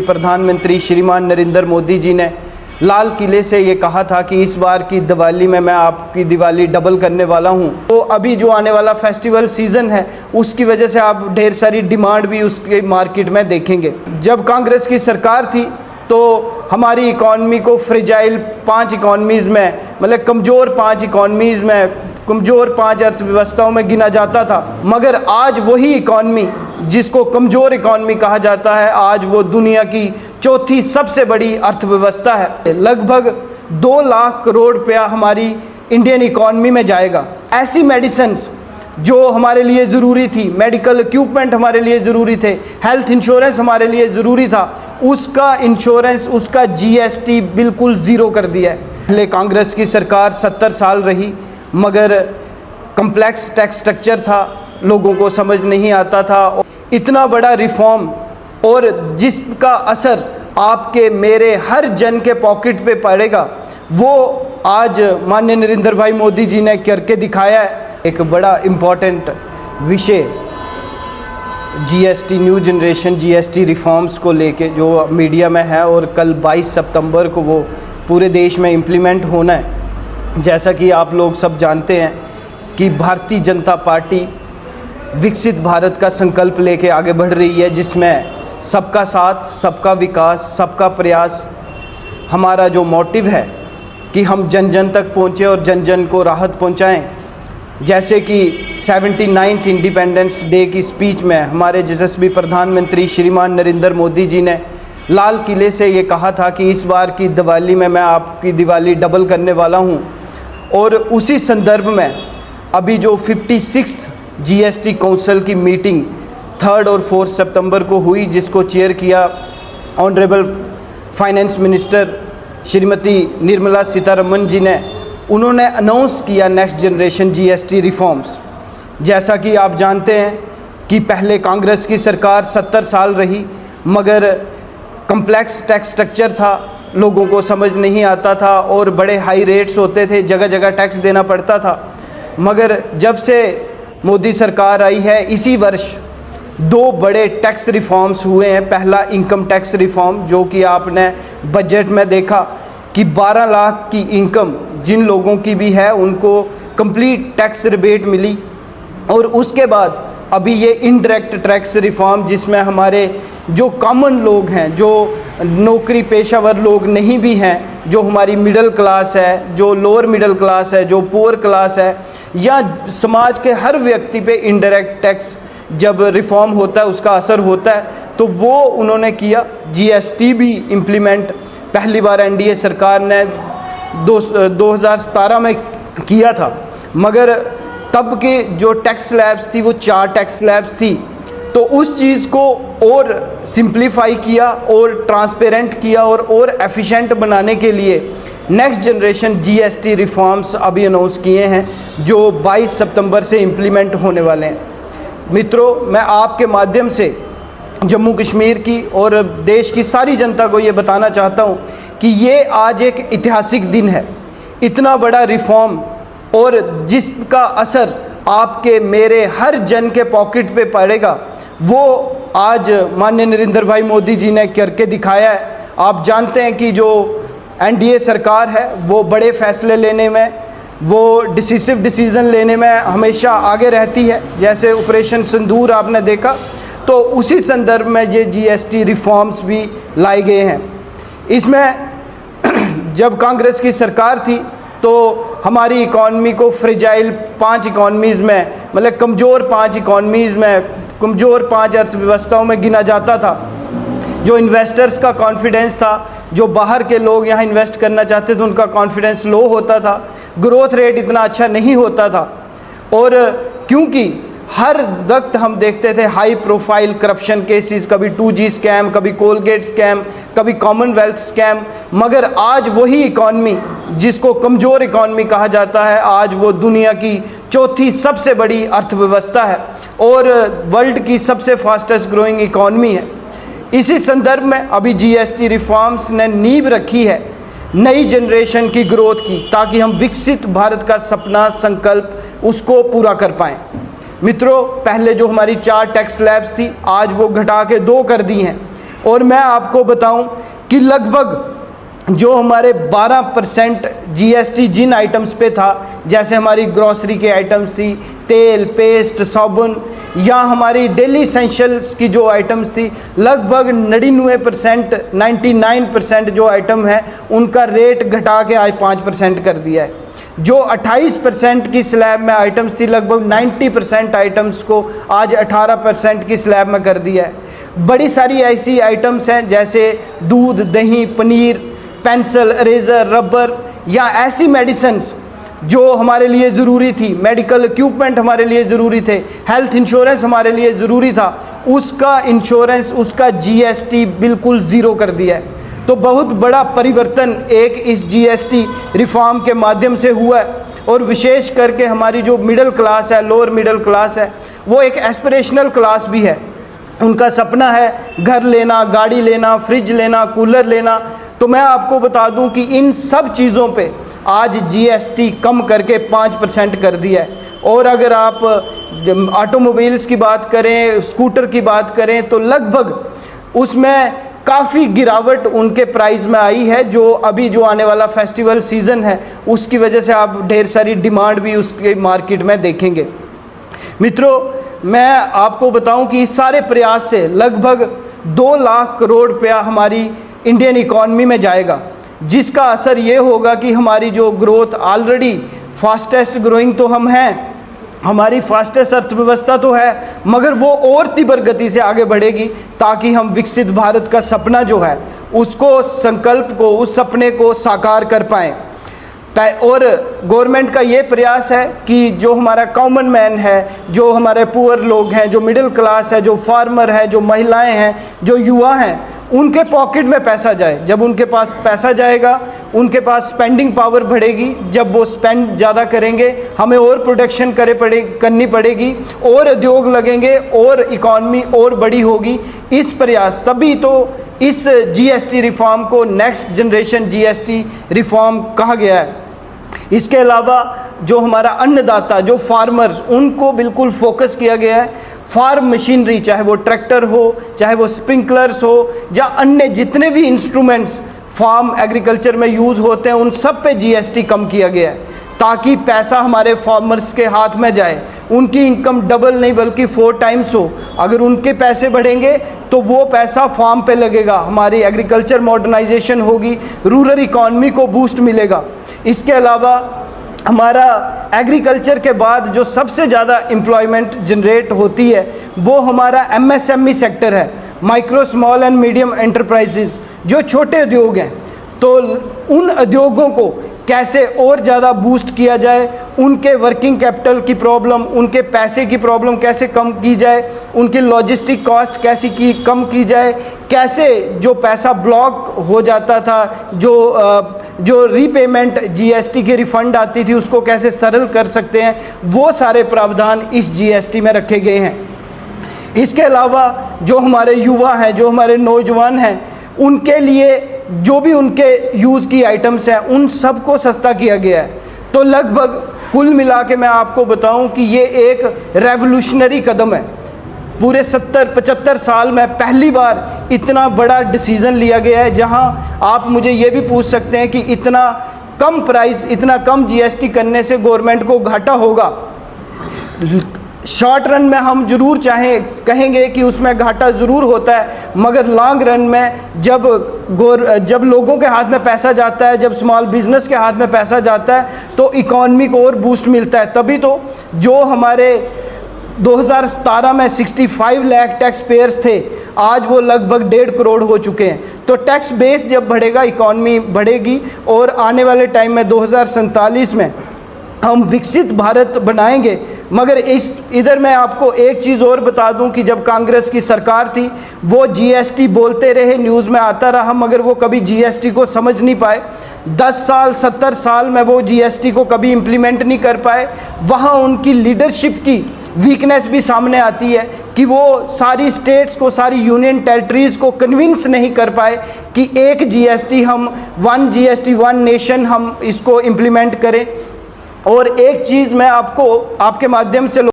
प्रधानमंत्री श्रीमान नरेंद्र मोदी जी ने लाल किले से ये कहा था कि इस बार की दिवाली में मैं आपकी दिवाली डबल करने वाला हूं। तो अभी जो आने वाला फेस्टिवल सीज़न है उसकी वजह से आप ढेर सारी डिमांड भी उसके मार्केट में देखेंगे। जब कांग्रेस की सरकार थी तो हमारी इकॉनमी को फ्रेजाइल 5 इकॉनमीज़ में, मतलब कमज़ोर 5 इकॉनमीज़ में, कमज़ोर 5 अर्थव्यवस्थाओं में गिना जाता था। मगर आज वही इकॉनमी जिसको कमज़ोर इकॉनमी कहा जाता है, आज वो दुनिया की चौथी सबसे बड़ी अर्थव्यवस्था है। लगभग 2 लाख करोड़ रुपया हमारी इंडियन इकॉनमी में जाएगा। ऐसी मेडिसिन्स जो हमारे लिए ज़रूरी थी, मेडिकल इक्विपमेंट हमारे लिए ज़रूरी थे, हेल्थ इंश्योरेंस हमारे लिए ज़रूरी था, उसका इंश्योरेंस, उसका जीएसटी बिल्कुल ज़ीरो कर दिया है। पहले कांग्रेस की सरकार 70 साल रही, मगर कम्प्लेक्स टैक्स स्ट्रक्चर था, लोगों को समझ नहीं आता था। इतना बड़ा रिफॉर्म और जिसका असर आपके मेरे हर जन के पॉकेट पे पड़ेगा, वो आज माननीय नरेंद्र भाई मोदी जी ने करके दिखाया है। एक बड़ा इम्पॉर्टेंट विषय GST, new generation GST reforms को लेके जो मीडिया में है, और कल 22 सितंबर को वो पूरे देश में इम्प्लीमेंट होना है। जैसा कि आप लोग सब जानते हैं कि भारतीय जनता पार्टी विकसित भारत का संकल्प लेके आगे बढ़ रही है, जिसमें सबका साथ, सबका विकास, सबका प्रयास हमारा जो मोटिव है कि हम जन जन तक पहुँचें और जन जन को राहत पहुँचाएं। जैसे कि 79th इंडिपेंडेंस डे की स्पीच में हमारे यशस्वी प्रधानमंत्री श्रीमान नरेंद्र मोदी जी ने लाल किले से ये कहा था कि इस बार की दिवाली में मैं आपकी दिवाली डबल करने वाला हूँ। और उसी संदर्भ में अभी जो 56th जीएसटी काउंसिल की मीटिंग 3 और 4 सितंबर को हुई, जिसको चेयर किया honourable finance minister Shrimati Nirmala Sitharaman ji ने, उन्होंने अनाउंस किया नेक्स्ट जनरेशन जीएसटी रिफॉर्म्स। जैसा कि आप जानते हैं कि पहले कांग्रेस की सरकार 70 साल रही, मगर कम्प्लेक्स टैक्स स्ट्रक्चर था, लोगों को समझ नहीं आता था और बड़े हाई रेट्स होते थे, जगह जगह टैक्स देना पड़ता था। मगर जब से मोदी सरकार आई है, इसी वर्ष 2 बड़े टैक्स रिफॉर्म्स हुए हैं। पहला इनकम टैक्स रिफॉर्म, जो कि आपने बजट में देखा कि 12 लाख की इनकम जिन लोगों की भी है उनको कंप्लीट टैक्स रिबेट मिली। और उसके बाद अभी ये इनडायरेक्ट टैक्स रिफॉर्म, जिसमें हमारे जो कॉमन लोग हैं, जो नौकरी पेशावर लोग नहीं भी हैं, जो हमारी मिडिल क्लास है, जो लोअर मिडिल क्लास है, जो पुअर क्लास है, या समाज के हर व्यक्ति पे इनडायरेक्ट टैक्स जब रिफॉर्म होता है उसका असर होता है, तो वो उन्होंने किया। जीएसटी भी इम्प्लीमेंट पहली बार एनडीए सरकार ने 2017 में किया था, मगर तब के जो टैक्स स्लैब्स थी वो 4 टैक्स स्लैब्स थी। तो उस चीज़ को और सिंप्लीफाई किया और ट्रांसपेरेंट किया और एफिशिएंट बनाने के लिए नेक्स्ट जनरेशन जीएसटी रिफॉर्म्स अभी अनाउंस किए हैं, जो 22 सितंबर से इम्प्लीमेंट होने वाले हैं। मित्रों, मैं आपके माध्यम से जम्मू कश्मीर की और देश की सारी जनता को ये बताना चाहता हूँ कि ये आज एक ऐतिहासिक दिन है। इतना बड़ा रिफॉर्म और जिसका असर आपके मेरे हर जन के पॉकेट पे पड़ेगा, वो आज माननीय नरेंद्र भाई मोदी जी ने करके दिखाया है। आप जानते हैं कि जो एनडीए सरकार है वो बड़े फैसले लेने में, वो डिसिसिव डिसीज़न लेने में हमेशा आगे रहती है। जैसे ऑपरेशन सिंदूर आपने देखा, तो उसी संदर्भ में ये जीएसटी रिफॉर्म्स भी लाए गए हैं। इसमें जब कांग्रेस की सरकार थी तो हमारी इकॉनमी को फ्रेजाइल 5 इकॉनमीज़ में, मतलब कमज़ोर 5 इकॉनमीज़ में, कमज़ोर 5 अर्थव्यवस्थाओं में गिना जाता था। जो इन्वेस्टर्स का कॉन्फिडेंस था, जो बाहर के लोग यहाँ इन्वेस्ट करना चाहते थे, उनका कॉन्फिडेंस लो होता था, ग्रोथ रेट इतना अच्छा नहीं होता था। और क्योंकि हर वक्त हम देखते थे हाई प्रोफाइल करप्शन केसेस, कभी 2G स्कैम, कभी कोलगेट स्कैम, कभी कॉमनवेल्थ स्कैम, मगर आज वही इकॉनमी जिसको कमज़ोर इकॉनमी कहा जाता है, आज वो दुनिया की चौथी सबसे बड़ी अर्थव्यवस्था है और वर्ल्ड की सबसे फास्टेस्ट ग्रोइंग इकॉनमी है। इसी संदर्भ में अभी जीएसटी रिफॉर्म्स ने नींव रखी है नई जनरेशन की ग्रोथ की, ताकि हम विकसित भारत का सपना, संकल्प उसको पूरा कर पाएँ। मित्रों, पहले जो हमारी 4 टैक्स स्लैब्स थी, आज वो घटा के 2 कर दी हैं। और मैं आपको बताऊं कि लगभग जो हमारे 12% जीएसटी जिन आइटम्स पे था, जैसे हमारी ग्रॉसरी के आइटम्स थी, तेल, पेस्ट, साबुन, या हमारी डेली इसेंशियल्स की जो आइटम्स थी, लगभग 99%, 99% जो आइटम है उनका रेट घटा के आज 5% कर दिया है। जो 28% की स्लैब में आइटम्स थी, लगभग 90% आइटम्स को आज 18% की स्लैब में कर दिया है। बड़ी सारी ऐसी आइटम्स हैं जैसे दूध, दही, पनीर, पेंसिल, इरेज़र, रबर, या ऐसी मेडिसिन्स जो हमारे लिए ज़रूरी थी, मेडिकल इक्विपमेंट हमारे लिए ज़रूरी थे, हेल्थ इंश्योरेंस हमारे लिए ज़रूरी था, उसका इंश्योरेंस, उसका जीएसटी बिल्कुल ज़ीरो कर दिया है। तो बहुत बड़ा परिवर्तन एक इस जीएसटी रिफॉर्म के माध्यम से हुआ है। और विशेष करके हमारी जो मिडिल क्लास है, लोअर मिडिल क्लास है, वो एक एस्पिरेशनल क्लास भी है। उनका सपना है घर लेना, गाड़ी लेना, फ्रिज लेना, कूलर लेना। तो मैं आपको बता दूं कि इन सब चीज़ों पे आज जीएसटी कम करके 5% कर दिया है। और अगर आप ऑटोमोबाइल्स की बात करें, स्कूटर की बात करें, तो लगभग उसमें काफ़ी गिरावट उनके प्राइस में आई है। जो अभी जो आने वाला फेस्टिवल सीज़न है उसकी वजह से आप ढेर सारी डिमांड भी उसके मार्केट में देखेंगे। मित्रों, मैं आपको बताऊं कि इस सारे प्रयास से लगभग 2 लाख करोड़ रुपया हमारी इंडियन इकॉनमी में जाएगा, जिसका असर ये होगा कि हमारी जो ग्रोथ, ऑलरेडी फास्टेस्ट ग्रोइंग तो हम हैं, हमारी फास्टेस्ट अर्थव्यवस्था तो है, मगर वो और तीव्र गति से आगे बढ़ेगी ताकि हम विकसित भारत का सपना जो है उसको, संकल्प को, उस सपने को साकार कर पाएँ। और गवर्नमेंट का ये प्रयास है कि जो हमारा कॉमन मैन है, जो हमारे पुअर लोग हैं, जो मिडिल क्लास है, जो फार्मर है, जो महिलाएं हैं, जो युवा हैं, उनके पॉकेट में पैसा जाए। जब उनके पास पैसा जाएगा, उनके पास स्पेंडिंग पावर बढ़ेगी। जब वो स्पेंड ज़्यादा करेंगे, हमें और प्रोडक्शन करनी पड़ेगी, और उद्योग लगेंगे, और इकॉनमी और बड़ी होगी। इस प्रयास, तभी तो इस जीएसटी रिफॉर्म को नेक्स्ट जनरेशन जीएसटी रिफॉर्म कहा गया है। इसके अलावा जो हमारा अन्नदाता, जो फार्मर्स, उनको बिल्कुल फोकस किया गया है। फार्म मशीनरी, चाहे वो ट्रैक्टर हो, चाहे वो स्प्रिंकलर्स हो, या अन्य जितने भी इंस्ट्रूमेंट्स फार्म एग्रीकल्चर में यूज़ होते हैं, उन सब पे जीएसटी कम किया गया है ताकि पैसा हमारे फार्मर्स के हाथ में जाए, उनकी इनकम डबल नहीं बल्कि 4 टाइम्स हो। अगर उनके पैसे बढ़ेंगे तो वो पैसा फार्म पे लगेगा, हमारी एग्रीकल्चर मॉडर्नाइजेशन होगी, रूरल इकॉनमी को बूस्ट मिलेगा। इसके अलावा हमारा एग्रीकल्चर के बाद जो सबसे ज़्यादा एम्प्लॉयमेंट जनरेट होती है वो हमारा एमएसएमई सेक्टर है, micro small and medium enterprises, जो छोटे उद्योग हैं। तो उन उद्योगों को कैसे और ज़्यादा बूस्ट किया जाए, उनके वर्किंग कैपिटल की प्रॉब्लम, उनके पैसे की प्रॉब्लम कैसे कम की जाए, उनकी लॉजिस्टिक कॉस्ट कैसे कम की जाए, कैसे जो पैसा ब्लॉक हो जाता था, जो रीपेमेंट जीएसटी की रिफंड आती थी, उसको कैसे सरल कर सकते हैं, वो सारे प्रावधान इस जीएसटी में रखे गए हैं। इसके अलावा जो हमारे युवा हैं, जो हमारे नौजवान हैं, उनके लिए जो भी उनके यूज़ की आइटम्स हैं उन सब को सस्ता किया गया है। तो लगभग कुल मिला के मैं आपको बताऊं कि ये एक रेवोल्यूशनरी कदम है। पूरे 70-75 साल में पहली बार इतना बड़ा डिसीज़न लिया गया है, जहां आप मुझे ये भी पूछ सकते हैं कि इतना कम प्राइस, इतना कम जीएसटी करने से गवर्नमेंट को घाटा होगा। शॉर्ट रन में हम कहेंगे कि उसमें घाटा ज़रूर होता है, मगर लॉन्ग रन में जब लोगों के हाथ में पैसा जाता है, जब स्मॉल बिजनेस के हाथ में पैसा जाता है, तो इकॉनमी को और बूस्ट मिलता है। तभी तो जो हमारे 2017 में 65 लाख टैक्स पेयर्स थे, आज वो लगभग 1.5 करोड़ हो चुके हैं। तो टैक्स बेस जब बढ़ेगा, इकॉनमी बढ़ेगी, और आने वाले टाइम में 2047 में हम विकसित भारत बनाएंगे। मगर इधर मैं आपको एक चीज़ और बता दूं कि जब कांग्रेस की सरकार थी, वो जीएसटी बोलते रहे, न्यूज़ में आता रहा, मगर वो कभी जीएसटी को समझ नहीं पाए। 10 साल 70 साल में वो जीएसटी को कभी इम्प्लीमेंट नहीं कर पाए। वहाँ उनकी लीडरशिप की वीकनेस भी सामने आती है कि वो सारी स्टेट्स को, सारी यूनियन टेरिटरीज़ को कन्विंस नहीं कर पाए कि एक जीएसटी, हम वन जीएसटी वन नेशन, हम इसको इम्प्लीमेंट करें। और एक चीज़ मैं आपको आपके माध्यम से